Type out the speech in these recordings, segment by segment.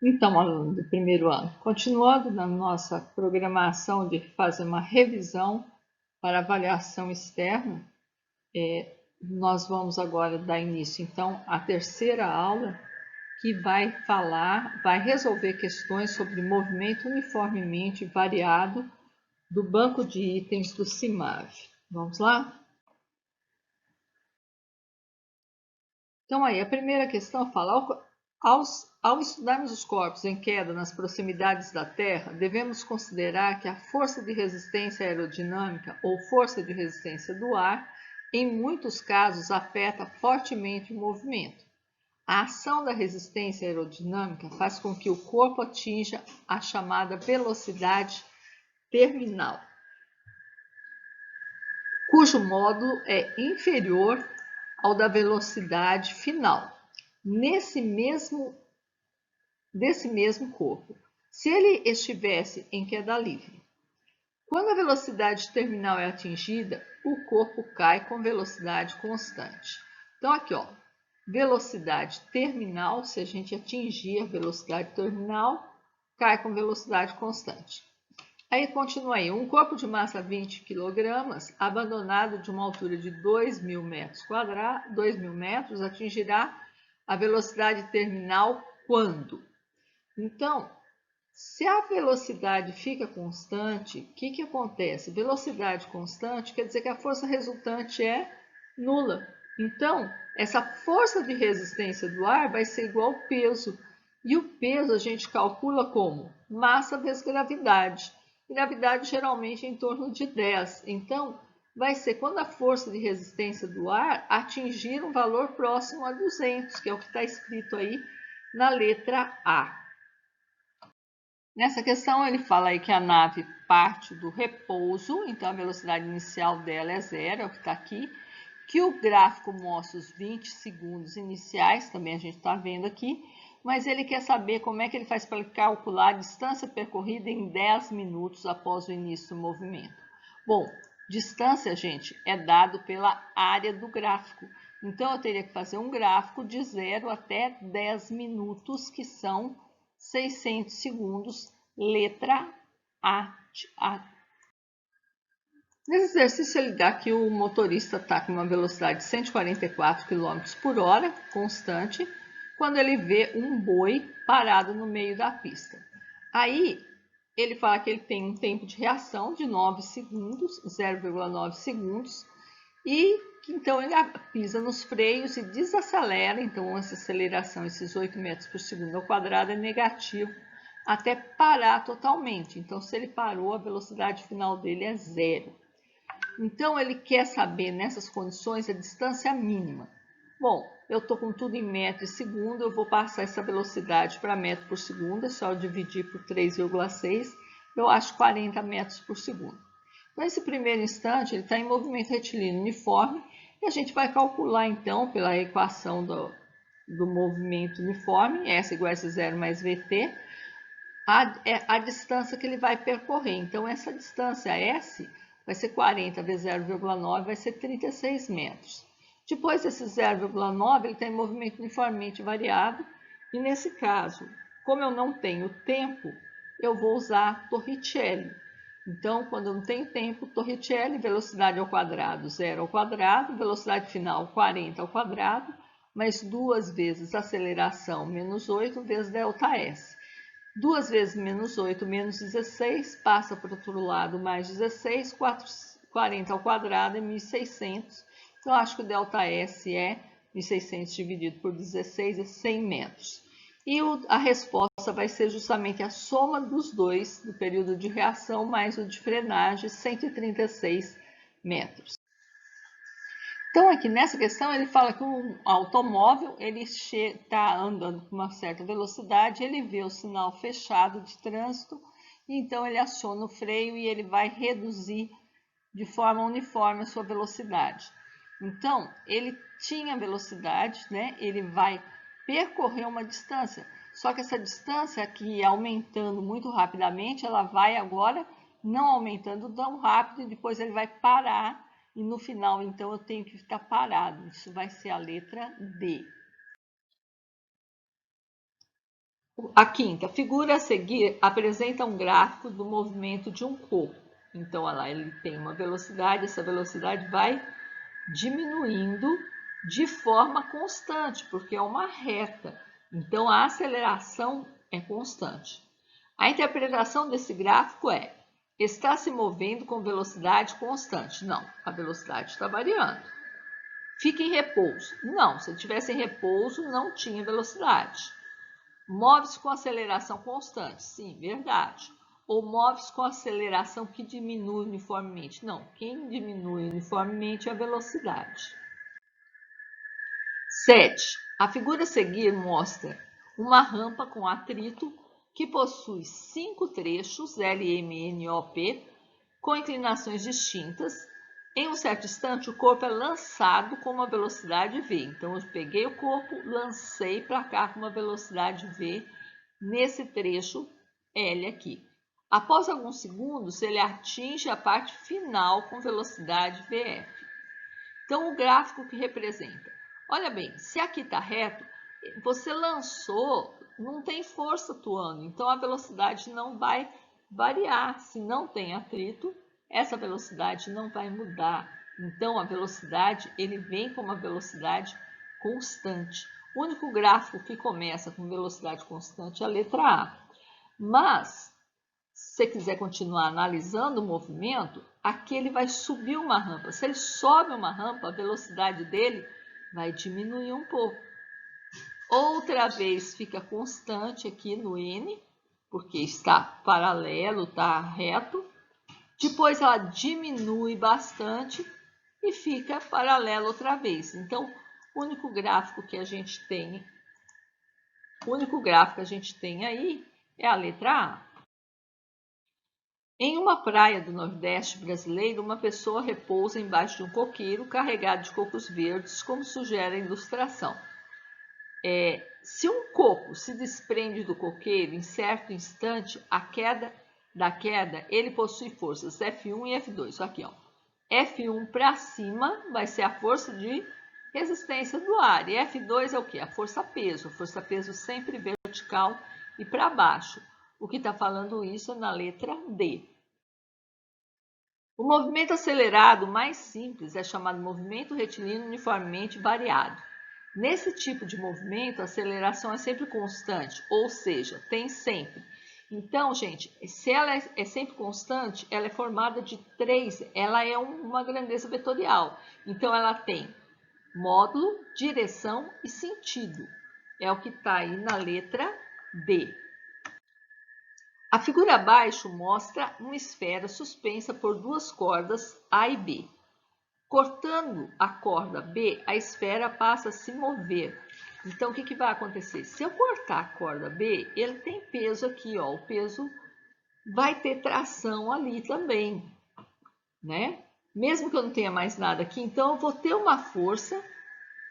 Então, aluno do primeiro ano, continuando na nossa programação de fazer uma revisão para avaliação externa, nós vamos agora dar início, então, à terceira aula, que vai resolver questões sobre movimento uniformemente variado do banco de itens do CIMAV. Vamos lá? Então, aí, a primeira questão fala: ao estudarmos os corpos em queda nas proximidades da Terra, devemos considerar que a força de resistência aerodinâmica ou força de resistência do ar, em muitos casos, afeta fortemente o movimento. A ação da resistência aerodinâmica faz com que o corpo atinja a chamada velocidade terminal, cujo módulo é inferior ao da velocidade final, desse mesmo corpo, se ele estivesse em queda livre. Quando a velocidade terminal é atingida, o corpo cai com velocidade constante. Então, aqui, ó, velocidade terminal, se a gente atingir a velocidade terminal, cai com velocidade constante. Aí continua aí, um corpo de massa 20 kg, abandonado de uma altura de 2.000 metros, atingirá a velocidade terminal quando? Então, se a velocidade fica constante, o que acontece? Velocidade constante quer dizer que a força resultante é nula. Então, essa força de resistência do ar vai ser igual ao peso. E o peso a gente calcula como? Massa vezes gravidade. Gravidade geralmente é em torno de 10. Então, vai ser quando a força de resistência do ar atingir um valor próximo a 200, que é o que está escrito aí na letra A. Nessa questão, ele fala aí que a nave parte do repouso, então a velocidade inicial dela é zero, é o que está aqui, que o gráfico mostra os 20 segundos iniciais, também a gente está vendo aqui, mas ele quer saber como é que ele faz para calcular a distância percorrida em 10 minutos após o início do movimento. Bom, distância, gente, é dado pela área do gráfico. Então, eu teria que fazer um gráfico de 0 até 10 minutos, que são 600 segundos, letra A. Nesse exercício, ele dá que o motorista está com uma velocidade de 144 km por hora, constante, quando ele vê um boi parado no meio da pista. Aí, ele fala que ele tem um tempo de reação de 9 segundos, 0,9 segundos, e que então ele pisa nos freios e desacelera, então essa aceleração, esses 8 metros por segundo ao quadrado, é negativo até parar totalmente. Então, se ele parou, a velocidade final dele é zero. Então, ele quer saber, nessas condições, a distância mínima. Bom, eu estou com tudo em metro e segundo, eu vou passar essa velocidade para metro por segundo, é só dividir por 3,6, eu acho 40 metros por segundo. Nesse primeiro instante, ele está em movimento retilíneo uniforme, e a gente vai calcular, então, pela equação do movimento uniforme, S igual a S0 mais VT, a distância que ele vai percorrer. Então, essa distância S vai ser 40 vezes 0,9, vai ser 36 metros. Depois desse 0,9, ele está em movimento uniformemente variado, e nesse caso, como eu não tenho tempo, eu vou usar Torricelli. Então, quando eu não tenho tempo, Torricelli, velocidade ao quadrado, 0 ao quadrado, velocidade final, 40 ao quadrado, mais 2 vezes aceleração, menos 8 vezes ΔS. 2 vezes menos 8, menos 16, passa para o outro lado, mais 16, 40 ao quadrado é 1.600. Então, acho que o ΔS é 1.600 dividido por 16, é 100 metros. E a resposta vai ser justamente a soma dos dois, do período de reação, mais o de frenagem, 136 metros. Então, aqui nessa questão, ele fala que o automóvel está andando com uma certa velocidade, ele vê o sinal fechado de trânsito, e então ele aciona o freio e ele vai reduzir de forma uniforme a sua velocidade. Então, ele tinha velocidade, né? Ele vai percorrer uma distância, só que essa distância aqui, aumentando muito rapidamente, ela vai agora não aumentando tão rápido, e depois ele vai parar, e no final, então, eu tenho que estar parado. Isso vai ser a letra D. A quinta, a figura a seguir apresenta um gráfico do movimento de um corpo. Então, olha lá, ele tem uma velocidade, essa velocidade vai diminuindo de forma constante, porque é uma reta. Então, a aceleração é constante. A interpretação desse gráfico é: está se movendo com velocidade constante. Não, a velocidade está variando. Fica em repouso. Não, se tivesse em repouso, não tinha velocidade. Move-se com aceleração constante. Sim, verdade. Ou move-se com aceleração que diminui uniformemente. Não, quem diminui uniformemente é a velocidade. 7. A figura a seguir mostra uma rampa com atrito que possui 5 trechos L, M, N, O, P, com inclinações distintas. Em um certo instante, o corpo é lançado com uma velocidade v. Então, eu peguei o corpo, lancei para cá com uma velocidade v nesse trecho L aqui. Após alguns segundos, ele atinge a parte final com velocidade vf. Então, o gráfico que representa. Olha bem, se aqui está reto, você lançou, não tem força atuando, então a velocidade não vai variar. Se não tem atrito, essa velocidade não vai mudar. Então, a velocidade, ele vem com uma velocidade constante. O único gráfico que começa com velocidade constante é a letra A. Mas, se você quiser continuar analisando o movimento, aqui ele vai subir uma rampa. Se ele sobe uma rampa, a velocidade dele vai diminuir um pouco. Outra vez fica constante aqui no N, porque está paralelo, está reto. Depois ela diminui bastante e fica paralelo outra vez. Então, o único gráfico que a gente tem aí é a letra A. Em uma praia do Nordeste brasileiro, uma pessoa repousa embaixo de um coqueiro carregado de cocos verdes, como sugere a ilustração. Se um coco se desprende do coqueiro em certo instante, da queda, ele possui forças F1 e F2. Isso aqui, ó. F1 para cima vai ser a força de resistência do ar. E F2 é o quê? A força-peso. A força-peso sempre vertical e para baixo. O que está falando isso é na letra D. O movimento acelerado mais simples é chamado movimento retilíneo uniformemente variado. Nesse tipo de movimento, a aceleração é sempre constante, ou seja, tem sempre. Então, gente, se ela é sempre constante, ela é formada de 3, ela é uma grandeza vetorial. Então, ela tem módulo, direção e sentido. É o que está aí na letra D. A figura abaixo mostra uma esfera suspensa por duas cordas A e B. Cortando a corda B, a esfera passa a se mover. Então, o que vai acontecer? Se eu cortar a corda B, ele tem peso aqui, ó. O peso vai ter tração ali também, né? Mesmo que eu não tenha mais nada aqui, então eu vou ter uma força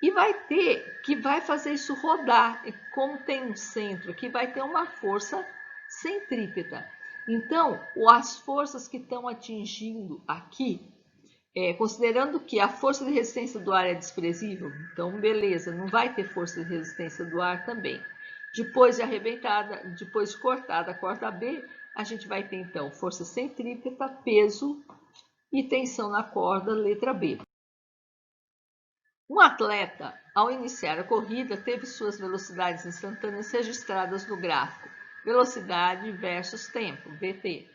e vai fazer isso rodar. E como tem um centro aqui, vai ter uma força centrípeta. Então, as forças que estão atingindo aqui, considerando que a força de resistência do ar é desprezível, então beleza, não vai ter força de resistência do ar também. Depois de cortada a corda B, a gente vai ter então força centrípeta, peso e tensão na corda, letra B. Um atleta, ao iniciar a corrida, teve suas velocidades instantâneas registradas no gráfico velocidade versus tempo, VT,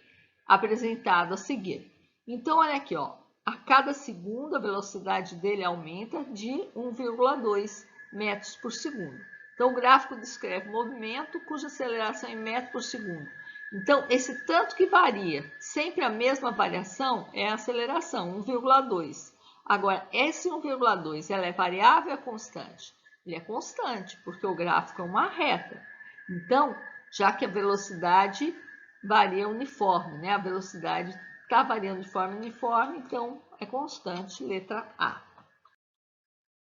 apresentado a seguir. Então, olha aqui, ó, a cada segundo a velocidade dele aumenta de 1,2 metros por segundo. Então, o gráfico descreve o movimento cuja aceleração é em metros por segundo. Então, esse tanto que varia, sempre a mesma variação é a aceleração, 1,2. Agora, esse 1,2, ela é variável ou é constante? Ele é constante, porque o gráfico é uma reta. Então, já que a velocidade varia uniforme, né? A velocidade está variando de forma uniforme, então é constante, letra A.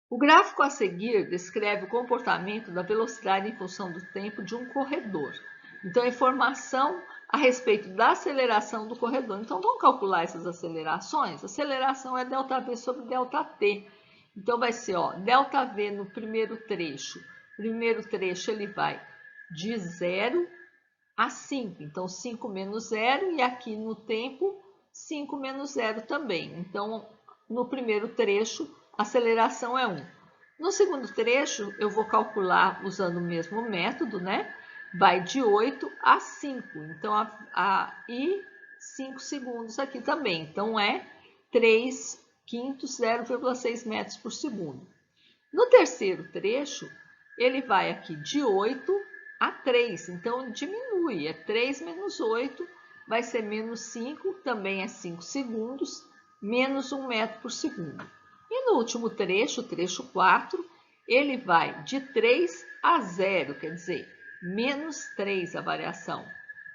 O gráfico a seguir descreve o comportamento da velocidade em função do tempo de um corredor. Então, a informação a respeito da aceleração do corredor. Então, vamos calcular essas acelerações? A aceleração é ΔV sobre ΔT. Então, vai ser ΔV no primeiro trecho. O primeiro trecho ele vai de 0 a 5. Então, 5 menos 0 e aqui no tempo, 5 menos 0 também. Então, no primeiro trecho, a aceleração é 1. No segundo trecho, eu vou calcular usando o mesmo método, né? Vai de 8 a 5. Então, e 5 segundos aqui também. Então, é 3 quintos, 0,6 metros por segundo. No terceiro trecho, ele vai aqui de 8 a 3, então diminui, é 3 menos 8, vai ser menos 5, também é 5 segundos, menos 1 metro por segundo. E no último trecho, o trecho 4, ele vai de 3 a 0, quer dizer, menos 3 a variação,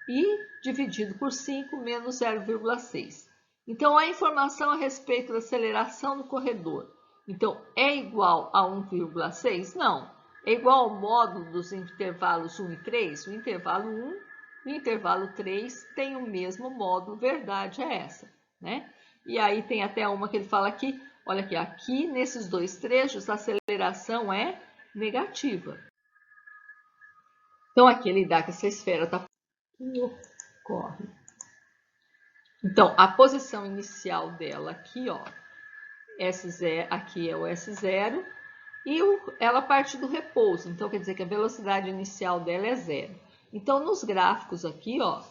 e dividido por 5, menos 0,6. Então, a informação a respeito da aceleração do corredor, então, é igual a 1,6? Não. É igual ao módulo dos intervalos 1 e 3? O intervalo 1 e o intervalo 3 têm o mesmo módulo, verdade é essa, né? E aí tem até uma que ele fala aqui, olha aqui nesses dois trechos a aceleração é negativa. Então, aqui ele dá que essa esfera está... Corre. Então, a posição inicial dela aqui, ó, S0, aqui é o S0, e ela parte do repouso, então quer dizer que a velocidade inicial dela é 0. Então, nos gráficos aqui, ó,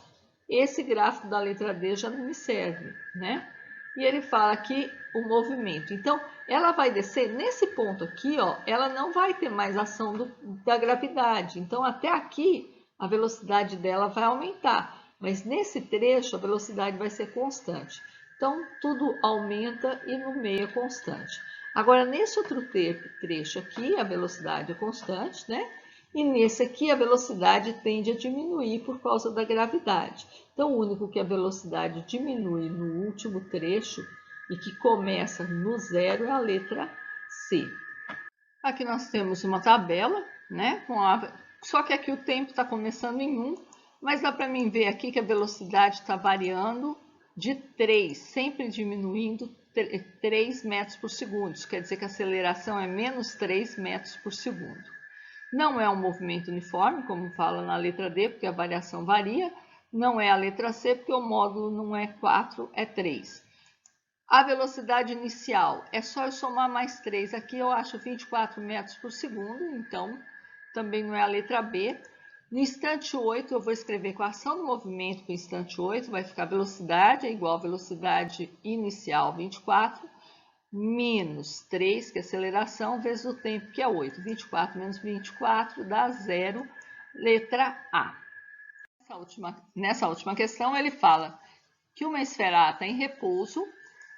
esse gráfico da letra D já não me serve, né? E ele fala aqui o movimento. Então, ela vai descer nesse ponto aqui, ó, ela não vai ter mais ação da gravidade. Então, até aqui, a velocidade dela vai aumentar, mas nesse trecho, a velocidade vai ser constante. Então, tudo aumenta e no meio é constante. Agora, nesse outro trecho aqui, a velocidade é constante, né? E nesse aqui, a velocidade tende a diminuir por causa da gravidade. Então, o único que a velocidade diminui no último trecho e que começa no zero é a letra C. Aqui nós temos uma tabela, né? Só que aqui o tempo está começando em 1, mas dá para mim ver aqui que a velocidade está variando de 3, sempre diminuindo 3 metros por segundo. Isso quer dizer que a aceleração é menos 3 metros por segundo. Não é um movimento uniforme, como fala na letra D, porque a variação varia. Não é a letra C, porque o módulo não é 4, é 3. A velocidade inicial é só eu somar mais 3. Aqui eu acho 24 metros por segundo, então também não é a letra B. No instante 8, eu vou escrever equação do movimento para o instante 8, vai ficar velocidade é igual a velocidade inicial 24, menos 3, que é aceleração, vezes o tempo, que é 8. 24 menos 24 dá 0, letra A. Nessa última questão, ele fala que uma esfera A está em repouso,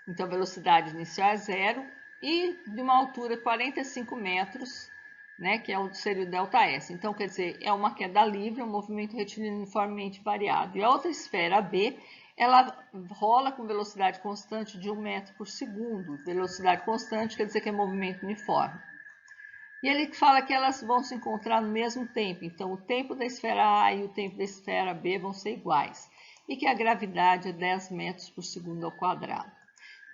então a velocidade inicial é 0, e de uma altura 45 metros, né, que seria o ΔS. Então, quer dizer, é uma queda livre, um movimento retilíneo uniformemente variado. E a outra esfera B, ela rola com velocidade constante de 1 metro por segundo. Velocidade constante quer dizer que é movimento uniforme. E ele fala que elas vão se encontrar no mesmo tempo. Então, o tempo da esfera A e o tempo da esfera B vão ser iguais. E que a gravidade é 10 metros por segundo ao quadrado.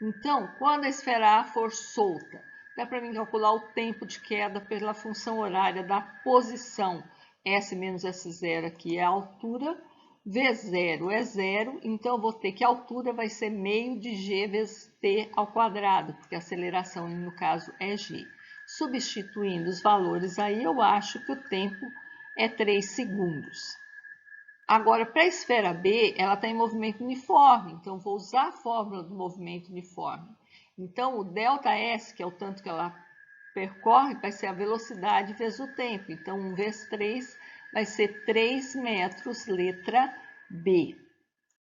Então, quando a esfera A for solta, dá para mim calcular o tempo de queda pela função horária da posição. S menos S0 aqui é a altura, V0 é 0, então eu vou ter que a altura vai ser meio de G vezes T ao quadrado, porque a aceleração no caso é G. Substituindo os valores aí, eu acho que o tempo é 3 segundos. Agora, para a esfera B, ela está em movimento uniforme, então vou usar a fórmula do movimento uniforme. Então, o ΔS, que é o tanto que ela percorre, vai ser a velocidade vezes o tempo. Então, 1 vezes 3 vai ser 3 metros, letra B.